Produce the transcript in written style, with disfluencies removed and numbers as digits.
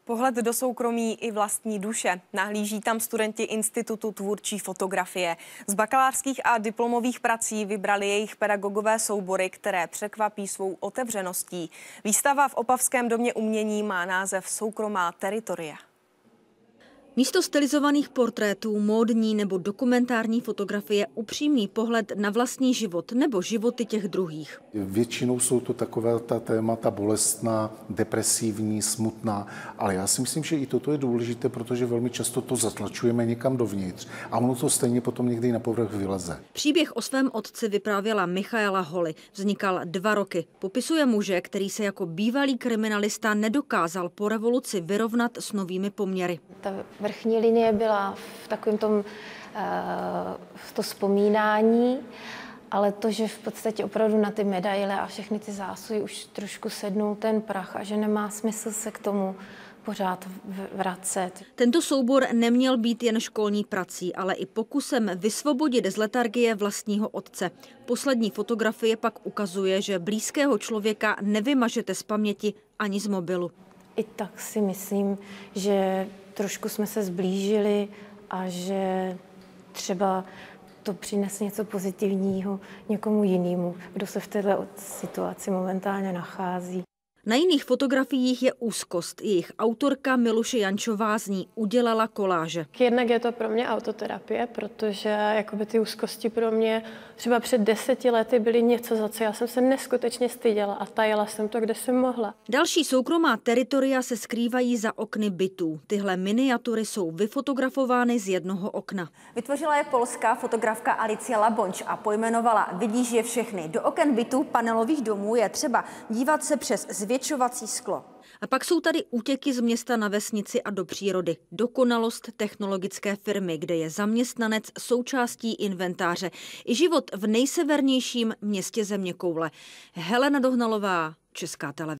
Pohled do soukromí i vlastní duše. Nahlíží tam studenti Institutu tvůrčí fotografie. Z bakalářských a diplomových prací vybrali jejich pedagogové soubory, které překvapí svou otevřeností. Výstava v Opavském domě umění má název Soukromá teritoria. Místo stylizovaných portrétů, módní nebo dokumentární fotografie, upřímný pohled na vlastní život nebo životy těch druhých. Většinou jsou to taková ta témata bolestná, depresivní, smutná, ale já si myslím, že i toto je důležité, protože velmi často to zatlačujeme někam dovnitř a ono to stejně potom někdy na povrch vyleze. Příběh o svém otci vyprávěla Michaela Holly. Vznikal 2 roky. Popisuje muže, který se jako bývalý kriminalista nedokázal po revoluci vyrovnat s novými poměry. Vrchní linie byla v takovém tom v to vzpomínání, ale to, že v podstatě opravdu na ty medaile a všechny ty zásluhy už trošku sednul ten prach a že nemá smysl se k tomu pořád vracet. Tento soubor neměl být jen školní prací, ale i pokusem vysvobodit z letargie vlastního otce. Poslední fotografie pak ukazuje, že blízkého člověka nevymažete z paměti ani z mobilu. I tak si myslím, že trošku jsme se zblížili a že třeba to přinese něco pozitivního někomu jinému, kdo se v této situaci momentálně nachází. Na jiných fotografiích je úzkost. Jejich autorka Miluše Jančová z ní udělala koláže. Jednak je to pro mě autoterapie, protože jakoby ty úzkosti pro mě třeba před 10 lety byly něco, za co já jsem se neskutečně styděla a tajila jsem to, kde jsem mohla. Další soukromá teritoria se skrývají za okny bytů. Tyhle miniatury jsou vyfotografovány z jednoho okna. Vytvořila je polská fotografka Alicia Labonč a pojmenovala Vidíš je všechny. Do oken bytů panelových domů je třeba dívat se přes zvětšovací sklo. A pak jsou tady útěky z města na vesnici a do přírody. Dokonalost technologické firmy, kde je zaměstnanec součástí inventáře. I život v nejsevernějším městě zeměkoule. Helena Dohnalová, Česká televize.